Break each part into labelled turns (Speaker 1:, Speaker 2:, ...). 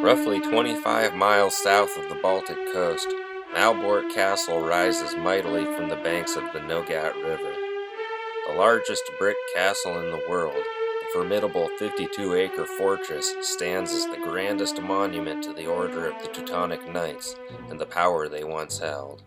Speaker 1: Roughly 25 miles south of the Baltic coast, Malbork Castle rises mightily from the banks of the Nogat River. The largest brick castle in the world, the formidable 52-acre fortress stands as the grandest monument to the Order of the Teutonic Knights and the power they once held.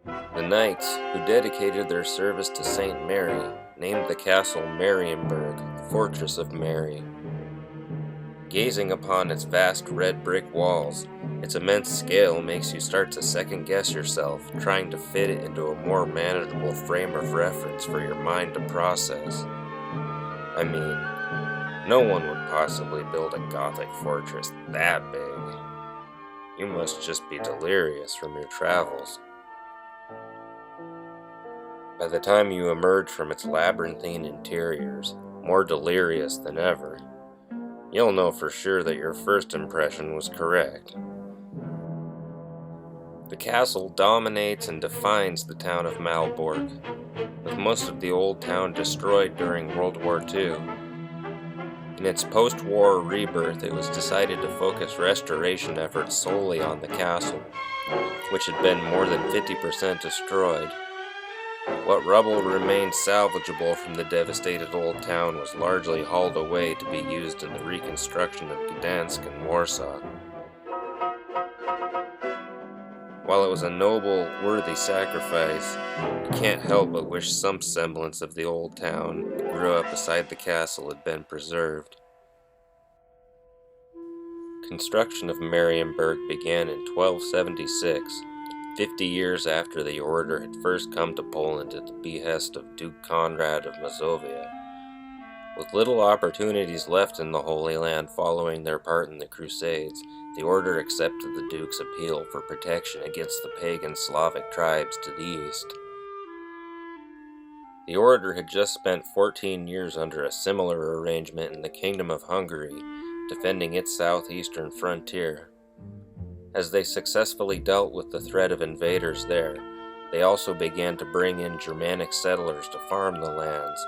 Speaker 1: The knights, who dedicated their service to Saint Mary, named the castle Marienburg, the Fortress of Mary. Gazing upon its vast red brick walls, its immense scale makes you start to second-guess yourself, trying to fit it into a more manageable frame of reference for your mind to process. I mean, no one would possibly build a Gothic fortress that big. You must just be delirious from your travels. By the time you emerge from its labyrinthine interiors, more delirious than ever, you'll know for sure that your first impression was correct. The castle dominates and defines the town of Malbork, with most of the old town destroyed during World War II. In its post-war rebirth, it was decided to focus restoration efforts solely on the castle, which had been more than 50% destroyed. What rubble remained salvageable from the devastated old town was largely hauled away to be used in the reconstruction of Gdańsk and Warsaw. While it was a noble, worthy sacrifice, you can't help but wish some semblance of the old town that grew up beside the castle had been preserved. Construction of Marienburg began in 1276, 50 years after the order had first come to Poland at the behest of Duke Conrad of Mazovia. With little opportunities left in the Holy Land following their part in the Crusades, the order accepted the Duke's appeal for protection against the pagan Slavic tribes to the east. The order had just spent 14 years under a similar arrangement in the Kingdom of Hungary, defending its southeastern frontier. As they successfully dealt with the threat of invaders there, they also began to bring in Germanic settlers to farm the lands.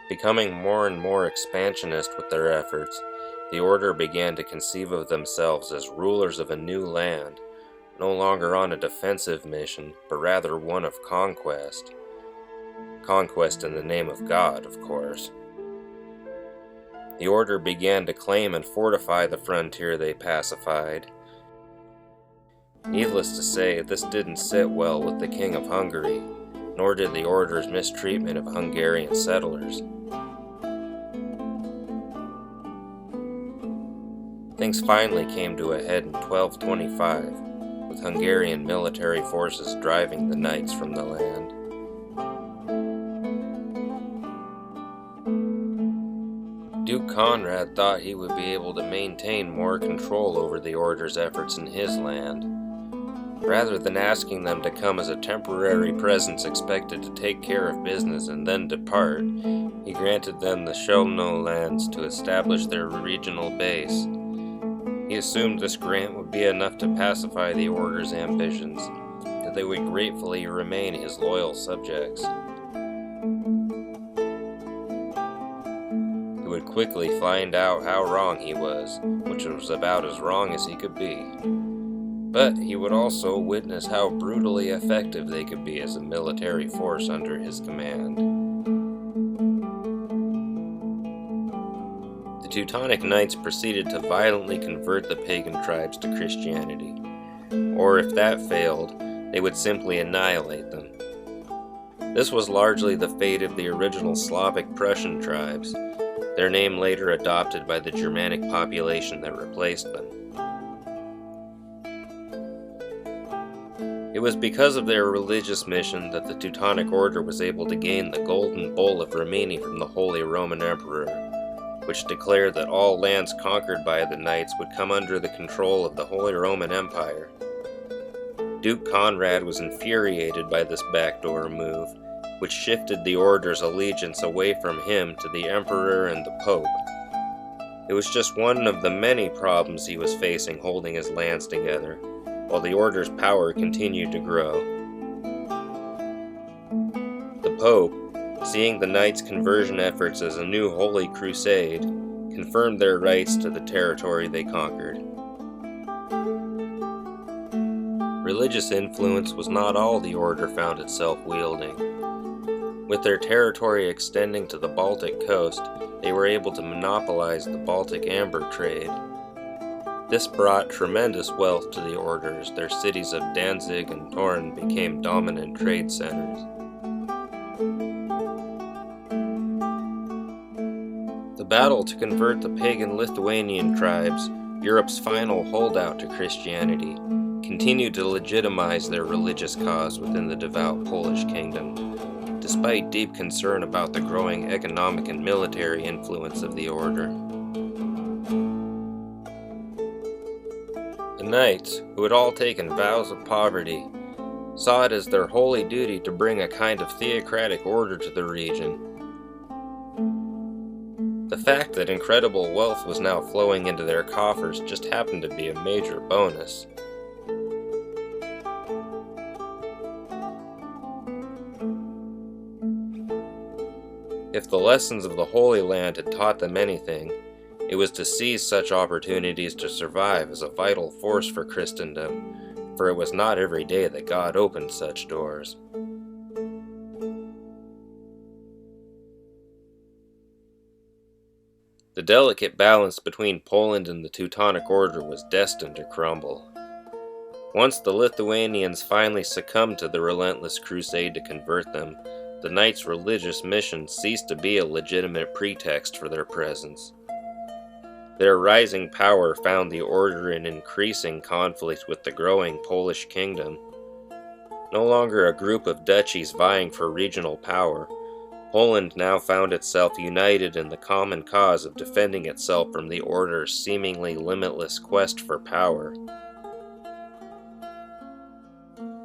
Speaker 1: Becoming more and more expansionist with their efforts, the order began to conceive of themselves as rulers of a new land, no longer on a defensive mission, but rather one of conquest. Conquest in the name of God, of course. The order began to claim and fortify the frontier they pacified. Needless to say, this didn't sit well with the King of Hungary, nor did the order's mistreatment of Hungarian settlers. Things finally came to a head in 1225, with Hungarian military forces driving the knights from the land. Duke Conrad thought he would be able to maintain more control over the order's efforts in his land. Rather than asking them to come as a temporary presence expected to take care of business and then depart, he granted them the Chelmno lands to establish their regional base. He assumed this grant would be enough to pacify the order's ambitions, that they would gratefully remain his loyal subjects. He would quickly find out how wrong he was, which was about as wrong as he could be. But he would also witness how brutally effective they could be as a military force under his command. The Teutonic Knights proceeded to violently convert the pagan tribes to Christianity, or if that failed, they would simply annihilate them. This was largely the fate of the original Slavic Prussian tribes, their name later adopted by the Germanic population that replaced them. It was because of their religious mission that the Teutonic Order was able to gain the Golden Bull of Rimini from the Holy Roman Emperor, which declared that all lands conquered by the Knights would come under the control of the Holy Roman Empire. Duke Conrad was infuriated by this backdoor move, which shifted the Order's allegiance away from him to the Emperor and the Pope. It was just one of the many problems he was facing holding his lands together, while the Order's power continued to grow. The Pope, seeing the Knights' conversion efforts as a new holy crusade, confirmed their rights to the territory they conquered. Religious influence was not all the order found itself wielding. With their territory extending to the Baltic coast, they were able to monopolize the Baltic amber trade. This brought tremendous wealth to the order as their cities of Danzig and Thorn became dominant trade centers. The battle to convert the pagan Lithuanian tribes, Europe's final holdout to Christianity, continued to legitimize their religious cause within the devout Polish kingdom, despite deep concern about the growing economic and military influence of the order. The knights, who had all taken vows of poverty, saw it as their holy duty to bring a kind of theocratic order to the region. The fact that incredible wealth was now flowing into their coffers just happened to be a major bonus. If the lessons of the Holy Land had taught them anything, it was to seize such opportunities to survive as a vital force for Christendom, for it was not every day that God opened such doors. The delicate balance between Poland and the Teutonic Order was destined to crumble. Once the Lithuanians finally succumbed to the relentless crusade to convert them, the knights' religious mission ceased to be a legitimate pretext for their presence. Their rising power found the order in increasing conflict with the growing Polish kingdom. No longer a group of duchies vying for regional power, Poland now found itself united in the common cause of defending itself from the order's seemingly limitless quest for power.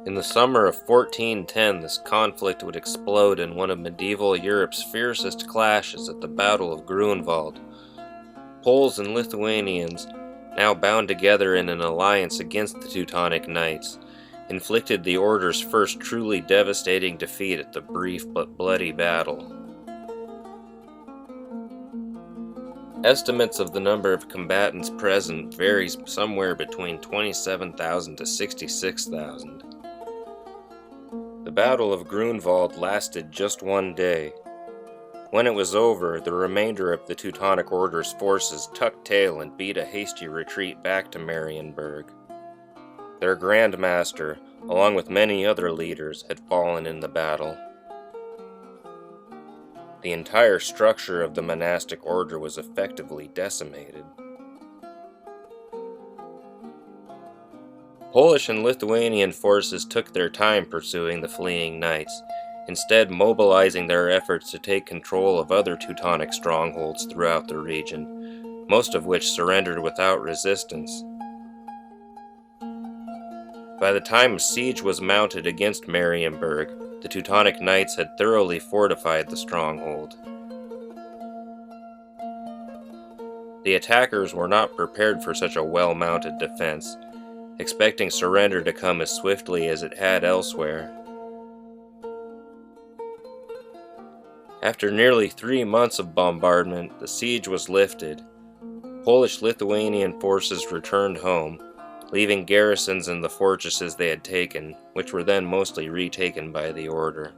Speaker 1: In the summer of 1410, this conflict would explode in one of medieval Europe's fiercest clashes at the Battle of Grunwald. Poles and Lithuanians, now bound together in an alliance against the Teutonic Knights, inflicted the order's first truly devastating defeat at the brief but bloody battle. Estimates of the number of combatants present varies somewhere between 27,000 to 66,000. The Battle of Grunwald lasted just one day. When it was over, the remainder of the Teutonic Order's forces tucked tail and beat a hasty retreat back to Marienburg. Their Grand Master, along with many other leaders, had fallen in the battle. The entire structure of the monastic order was effectively decimated. Polish and Lithuanian forces took their time pursuing the fleeing knights, instead mobilizing their efforts to take control of other Teutonic strongholds throughout the region, most of which surrendered without resistance. By the time a siege was mounted against Marienburg, the Teutonic Knights had thoroughly fortified the stronghold. The attackers were not prepared for such a well-mounted defense, expecting surrender to come as swiftly as it had elsewhere. After nearly 3 months of bombardment, the siege was lifted. Polish-Lithuanian forces returned home, leaving garrisons in the fortresses they had taken, which were then mostly retaken by the order.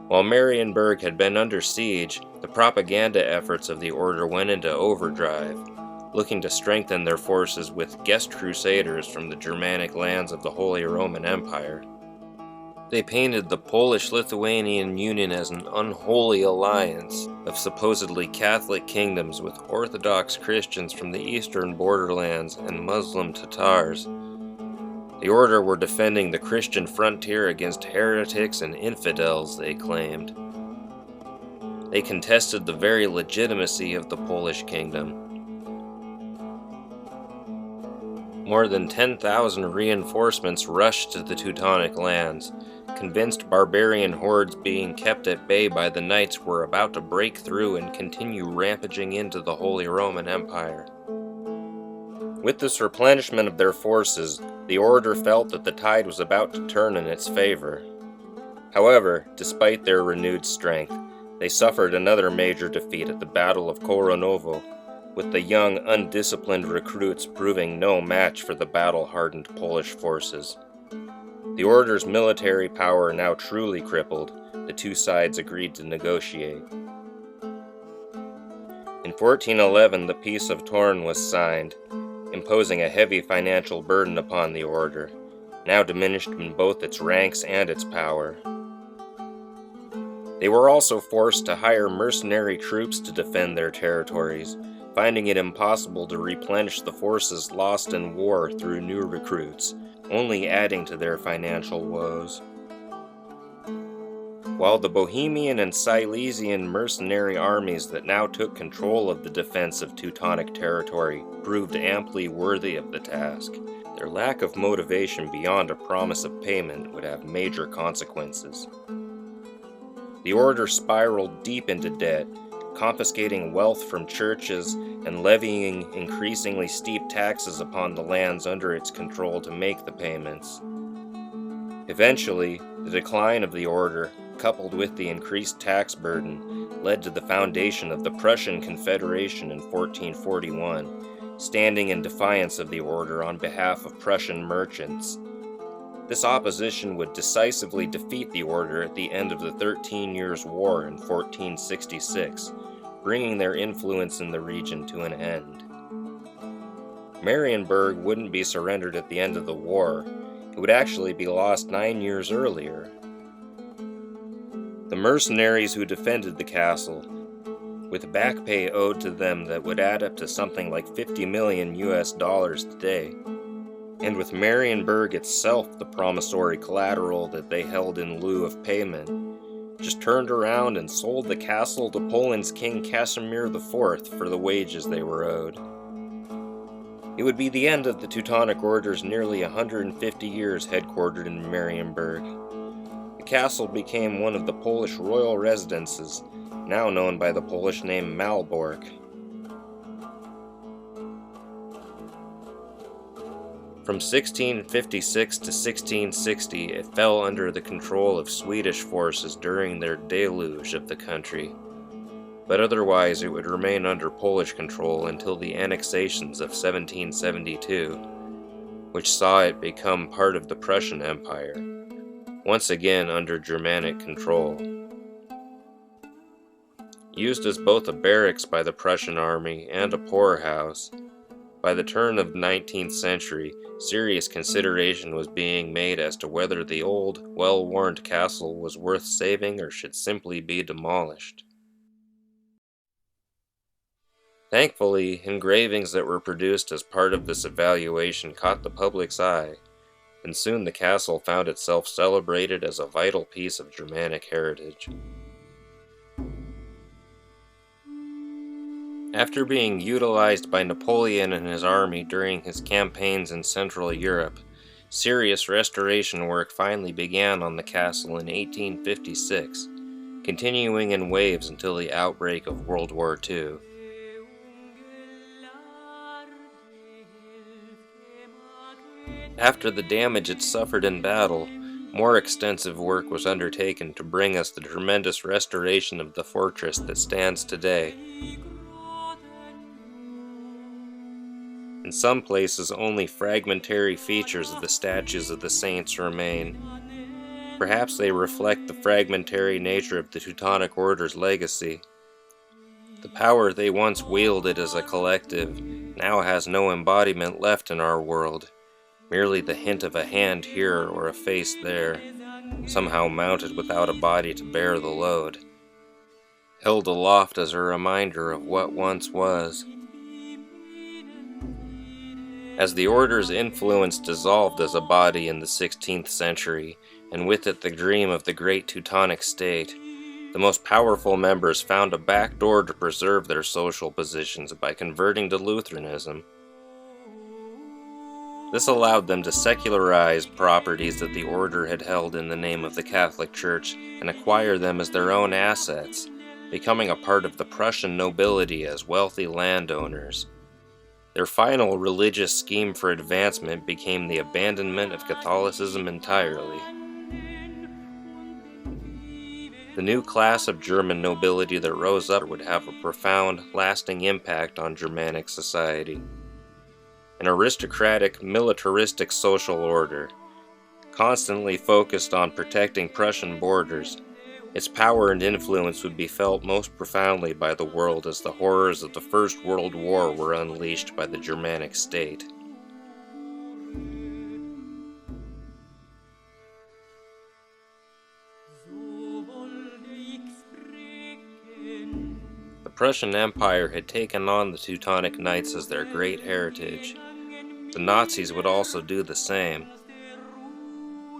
Speaker 1: While Marienburg had been under siege, the propaganda efforts of the order went into overdrive, looking to strengthen their forces with guest crusaders from the Germanic lands of the Holy Roman Empire. They painted the Polish-Lithuanian Union as an unholy alliance of supposedly Catholic kingdoms with Orthodox Christians from the eastern borderlands and Muslim Tatars. The order were defending the Christian frontier against heretics and infidels, they claimed. They contested the very legitimacy of the Polish kingdom. More than 10,000 reinforcements rushed to the Teutonic lands, convinced barbarian hordes being kept at bay by the knights were about to break through and continue rampaging into the Holy Roman Empire. With this replenishment of their forces, the order felt that the tide was about to turn in its favor. However, despite their renewed strength, They suffered another major defeat at the Battle of Koronovo, with the young, undisciplined recruits proving no match for the battle-hardened Polish forces. The Order's military power now truly crippled, the two sides agreed to negotiate. In 1411, the Peace of Torn was signed, imposing a heavy financial burden upon the Order, now diminished in both its ranks and its power. They were also forced to hire mercenary troops to defend their territories, finding it impossible to replenish the forces lost in war through new recruits, only adding to their financial woes. While the Bohemian and Silesian mercenary armies that now took control of the defense of Teutonic territory proved amply worthy of the task, their lack of motivation beyond a promise of payment would have major consequences. The Order spiraled deep into debt, confiscating wealth from churches and levying increasingly steep taxes upon the lands under its control to make the payments. Eventually, the decline of the Order, coupled with the increased tax burden, led to the foundation of the Prussian Confederation in 1441, standing in defiance of the Order on behalf of Prussian merchants. This opposition would decisively defeat the Order at the end of the 13 Years' War in 1466, bringing their influence in the region to an end. Marienburg wouldn't be surrendered at the end of the war. It would actually be lost 9 years earlier. The mercenaries who defended the castle, with back pay owed to them that would add up to something like $50 million today, and with Marienburg itself the promissory collateral that they held in lieu of payment, just turned around and sold the castle to Poland's King Casimir IV for the wages they were owed. It would be the end of the Teutonic Order's nearly 150 years headquartered in Marienburg. The castle became one of the Polish royal residences, now known by the Polish name Malbork. From 1656 to 1660, it fell under the control of Swedish forces during their deluge of the country, but otherwise it would remain under Polish control until the annexations of 1772, which saw it become part of the Prussian Empire, once again under Germanic control. Used as both a barracks by the Prussian army and a poorhouse, by the turn of the 19th century, serious consideration was being made as to whether the old, well-warned castle was worth saving or should simply be demolished. Thankfully, engravings that were produced as part of this evaluation caught the public's eye, and soon the castle found itself celebrated as a vital piece of Germanic heritage. After being utilized by Napoleon and his army during his campaigns in Central Europe, serious restoration work finally began on the castle in 1856, continuing in waves until the outbreak of World War II. After the damage it suffered in battle, more extensive work was undertaken to bring us the tremendous restoration of the fortress that stands today. In some places, only fragmentary features of the statues of the saints remain. Perhaps they reflect the fragmentary nature of the Teutonic Order's legacy. The power they once wielded as a collective now has no embodiment left in our world, merely the hint of a hand here or a face there, somehow mounted without a body to bear the load, held aloft as a reminder of what once was. As the Order's influence dissolved as a body in the 16th century, and with it the dream of the great Teutonic state, the most powerful members found a back door to preserve their social positions by converting to Lutheranism. This allowed them to secularize properties that the Order had held in the name of the Catholic Church and acquire them as their own assets, becoming a part of the Prussian nobility as wealthy landowners. Their final religious scheme for advancement became the abandonment of Catholicism entirely. The new class of German nobility that rose up would have a profound, lasting impact on Germanic society. An aristocratic, militaristic social order, constantly focused on protecting Prussian borders, its power and influence would be felt most profoundly by the world as the horrors of the First World War were unleashed by the Germanic state. The Prussian Empire had taken on the Teutonic Knights as their great heritage. The Nazis would also do the same.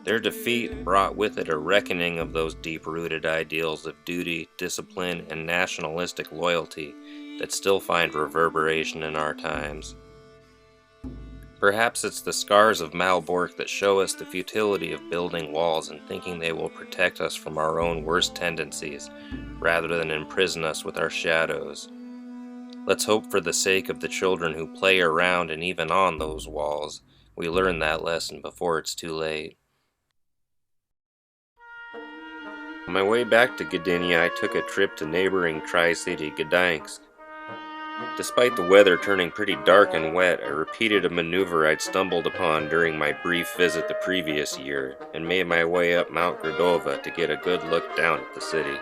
Speaker 1: Their defeat brought with it a reckoning of those deep-rooted ideals of duty, discipline, and nationalistic loyalty that still find reverberation in our times. Perhaps it's the scars of Malbork that show us the futility of building walls and thinking they will protect us from our own worst tendencies, rather than imprison us with our shadows. Let's hope for the sake of the children who play around and even on those walls, we learn that lesson before it's too late. On my way back to Gdynia, I took a trip to neighboring Tri-City Gdańsk. Despite the weather turning pretty dark and wet, I repeated a maneuver I'd stumbled upon during my brief visit the previous year, and made my way up Mount Grdova to get a good look down at the city.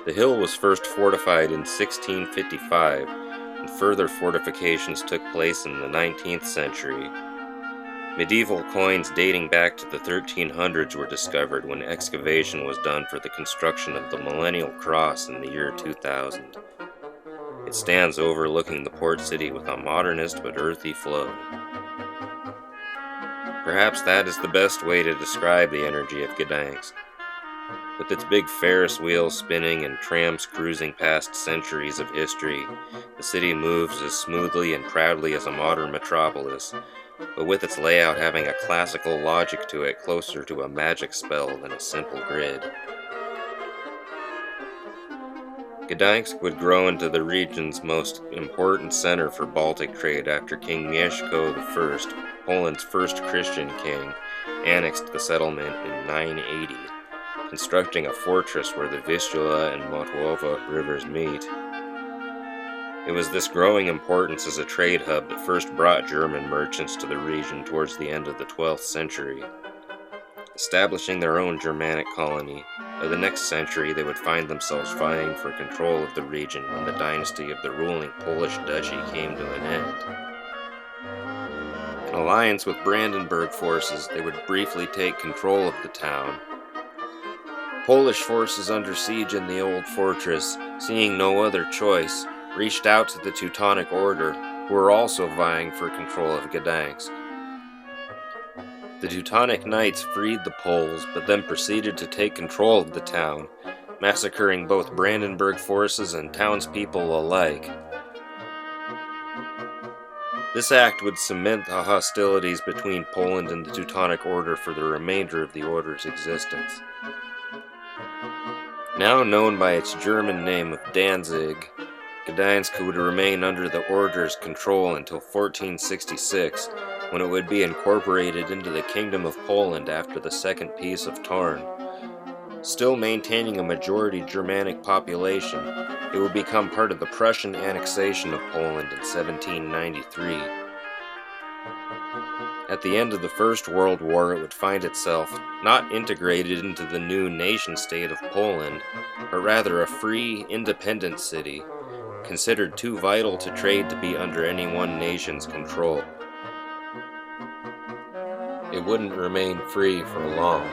Speaker 1: The hill was first fortified in 1655, and further fortifications took place in the 19th century. Medieval coins dating back to the 1300s were discovered when excavation was done for the construction of the Millennial Cross in the year 2000. It stands overlooking the port city with a modernist but earthy flow. Perhaps that is the best way to describe the energy of Gdańsk. With its big Ferris wheels spinning and trams cruising past centuries of history, the city moves as smoothly and proudly as a modern metropolis, but with its layout having a classical logic to it closer to a magic spell than a simple grid. Gdańsk would grow into the region's most important center for Baltic trade after King Mieszko I, Poland's first Christian king, annexed the settlement in 980, constructing a fortress where the Vistula and Motłowa rivers meet. It was this growing importance as a trade hub that first brought German merchants to the region towards the end of the 12th century. Establishing their own Germanic colony, by the next century they would find themselves vying for control of the region when the dynasty of the ruling Polish duchy came to an end. In alliance with Brandenburg forces, they would briefly take control of the town. Polish forces under siege in the old fortress, seeing no other choice, reached out to the Teutonic Order, who were also vying for control of Gdańsk. The Teutonic Knights freed the Poles, but then proceeded to take control of the town, massacring both Brandenburg forces and townspeople alike. This act would cement the hostilities between Poland and the Teutonic Order for the remainder of the Order's existence. Now known by its German name of Danzig, Gdańsk would remain under the Order's control until 1466, when it would be incorporated into the Kingdom of Poland after the Second Peace of Tarn. Still maintaining a majority Germanic population, it would become part of the Prussian annexation of Poland in 1793. At the end of the First World War, it would find itself not integrated into the new nation-state of Poland, but rather a free, independent city, considered too vital to trade to be under any one nation's control. It wouldn't remain free for long.